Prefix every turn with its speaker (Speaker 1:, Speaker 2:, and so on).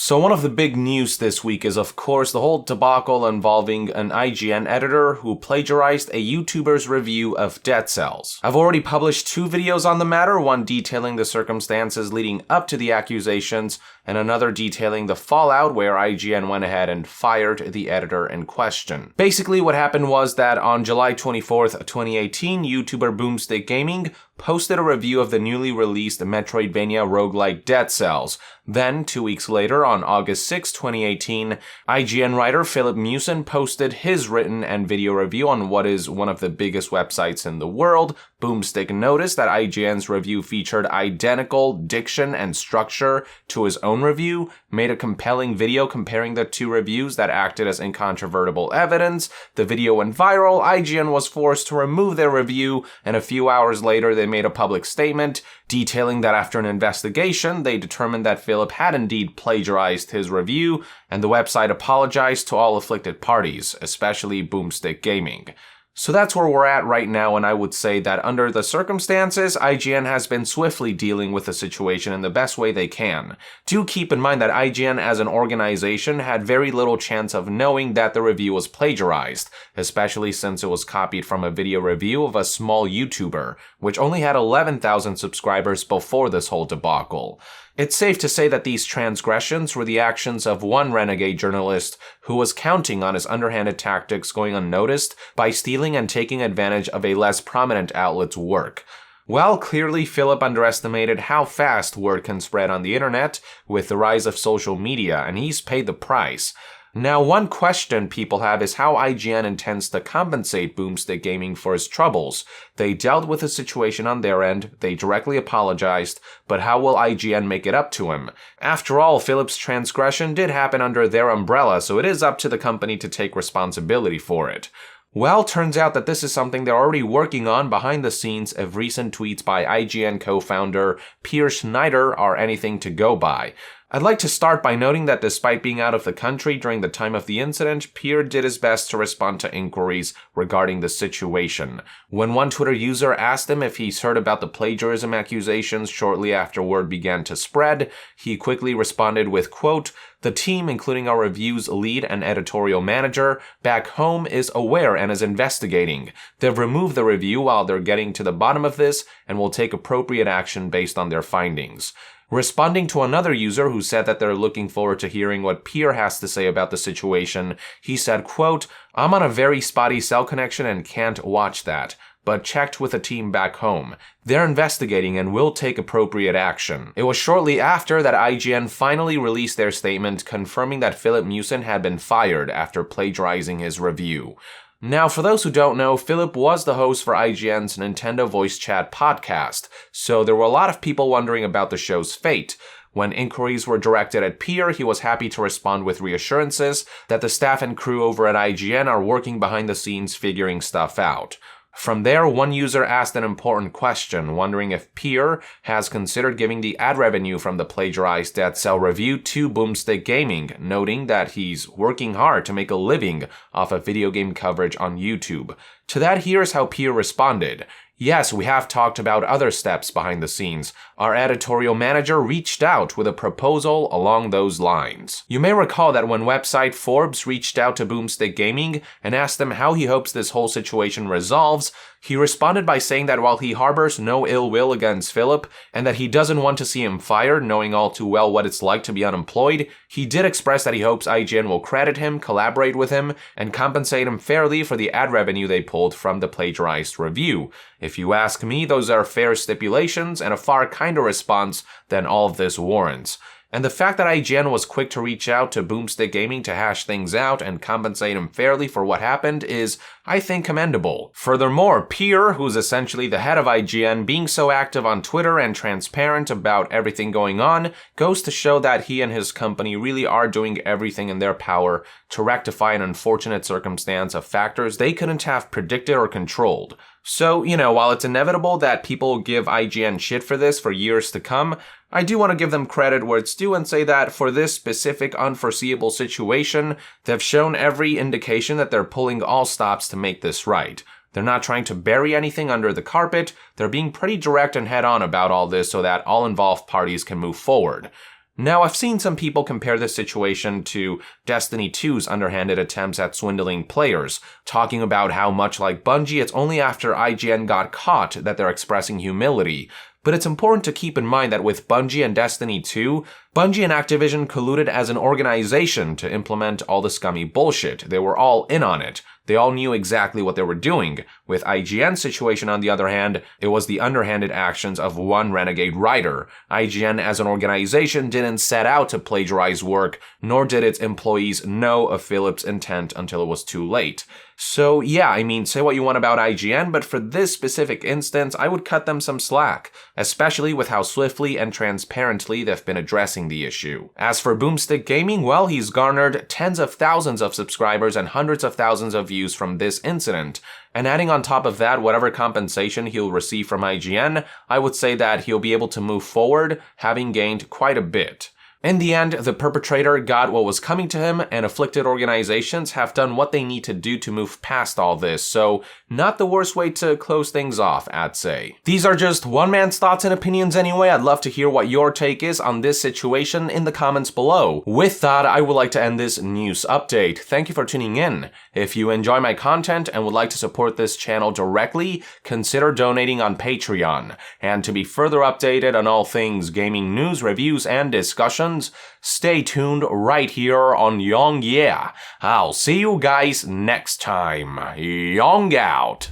Speaker 1: So one of the big news this week is of course the whole debacle involving an IGN editor who plagiarized a YouTuber's review of Dead Cells. I've already published 2 videos on the matter, one detailing the circumstances leading up to the accusations, and another detailing the fallout where IGN went ahead and fired the editor in question. Basically what happened was that on July 24th, 2018, YouTuber Boomstick Gaming posted a review of the newly released Metroidvania roguelike Dead Cells. Then, 2 weeks later, on August 6, 2018, IGN writer Philip Mewson posted his written and video review on what is one of the biggest websites in the world. Boomstick noticed that IGN's review featured identical diction and structure to his own review, made a compelling video comparing the 2 reviews that acted as incontrovertible evidence. The video went viral, IGN was forced to remove their review, and a few hours later they made a public statement detailing that after an investigation, they determined that Philip had indeed plagiarized his review, and the website apologized to all afflicted parties, especially Boomstick Gaming. So that's where we're at right now, and I would say that under the circumstances, IGN has been swiftly dealing with the situation in the best way they can. Do keep in mind that IGN as an organization had very little chance of knowing that the review was plagiarized, especially since it was copied from a video review of a small YouTuber, which only had 11,000 subscribers before this whole debacle. It's safe to say that these transgressions were the actions of one renegade journalist who was counting on his underhanded tactics going unnoticed by stealing and taking advantage of a less prominent outlet's work. Well, clearly Philip underestimated how fast word can spread on the internet with the rise of social media, and he's paid the price. Now, one question people have is how IGN intends to compensate Boomstick Gaming for his troubles. They dealt with the situation on their end, they directly apologized, but how will IGN make it up to him? After all, Philip's transgression did happen under their umbrella, so it is up to the company to take responsibility for it. Well, turns out that this is something they're already working on behind the scenes if recent tweets by IGN co-founder Peer Schneider are anything to go by. I'd like to start by noting that despite being out of the country during the time of the incident, Peer did his best to respond to inquiries regarding the situation. When one Twitter user asked him if he's heard about the plagiarism accusations shortly after word began to spread, he quickly responded with, quote, "The team, including our review's lead and editorial manager, back home is aware and is investigating. They've removed the review while they're getting to the bottom of this and will take appropriate action based on their findings." Responding to another user who said that they're looking forward to hearing what Peer has to say about the situation, he said, quote, "I'm on a very spotty cell connection and can't watch that, but checked with a team back home. They're investigating and will take appropriate action." It was shortly after that IGN finally released their statement confirming that Philip Mewson had been fired after plagiarizing his review. Now, for those who don't know, Philip was the host for IGN's Nintendo Voice Chat podcast, so there were a lot of people wondering about the show's fate. When inquiries were directed at Peer, he was happy to respond with reassurances that the staff and crew over at IGN are working behind the scenes figuring stuff out. From there, one user asked an important question, wondering if Peer has considered giving the ad revenue from the plagiarized Dead Cell review to Boomstick Gaming, noting that he's working hard to make a living off of video game coverage on YouTube. To that, here's how Peer responded. "Yes, we have talked about other steps behind the scenes. Our editorial manager reached out with a proposal along those lines." You may recall that when website Forbes reached out to Boomstick Gaming and asked him how he hopes this whole situation resolves, he responded by saying that while he harbors no ill will against Philip and that he doesn't want to see him fired, knowing all too well what it's like to be unemployed, he did express that he hopes IGN will credit him, collaborate with him, and compensate him fairly for the ad revenue they pulled from the plagiarized review. If you ask me, those are fair stipulations and a far kinder response than all of this warrants. And the fact that IGN was quick to reach out to Boomstick Gaming to hash things out and compensate him fairly for what happened is, I think, commendable. Furthermore, Peer, who's essentially the head of IGN, being so active on Twitter and transparent about everything going on, goes to show that he and his company really are doing everything in their power to rectify an unfortunate circumstance of factors they couldn't have predicted or controlled. So, while it's inevitable that people give IGN shit for this for years to come, I do want to give them credit where it's due and say that for this specific unforeseeable situation, they've shown every indication that they're pulling all stops to make this right. They're not trying to bury anything under the carpet, they're being pretty direct and head-on about all this so that all involved parties can move forward. Now, I've seen some people compare this situation to Destiny 2's underhanded attempts at swindling players, talking about how much like Bungie, it's only after IGN got caught that they're expressing humility. But it's important to keep in mind that with Bungie and Destiny 2, Bungie and Activision colluded as an organization to implement all the scummy bullshit. They were all in on it. They all knew exactly what they were doing. With IGN's situation, on the other hand, it was the underhanded actions of one renegade writer. IGN as an organization didn't set out to plagiarize work, nor did its employees know of Philip's intent until it was too late. So yeah, I mean, say what you want about IGN, but for this specific instance, I would cut them some slack, especially with how swiftly and transparently they've been addressing the issue. As for Boomstick Gaming, well, he's garnered tens of thousands of subscribers and hundreds of thousands of views from this incident. And adding on top of that whatever compensation he'll receive from IGN, I would say that he'll be able to move forward, having gained quite a bit. In the end, the perpetrator got what was coming to him, and afflicted organizations have done what they need to do to move past all this, so not the worst way to close things off, I'd say. These are just one man's thoughts and opinions anyway. I'd love to hear what your take is on this situation in the comments below. With that, I would like to end this news update. Thank you for tuning in. If you enjoy my content and would like to support this channel directly, consider donating on Patreon. And to be further updated on all things gaming news, reviews, and discussions, stay tuned right here on Young Yeah. I'll see you guys next time. Young out.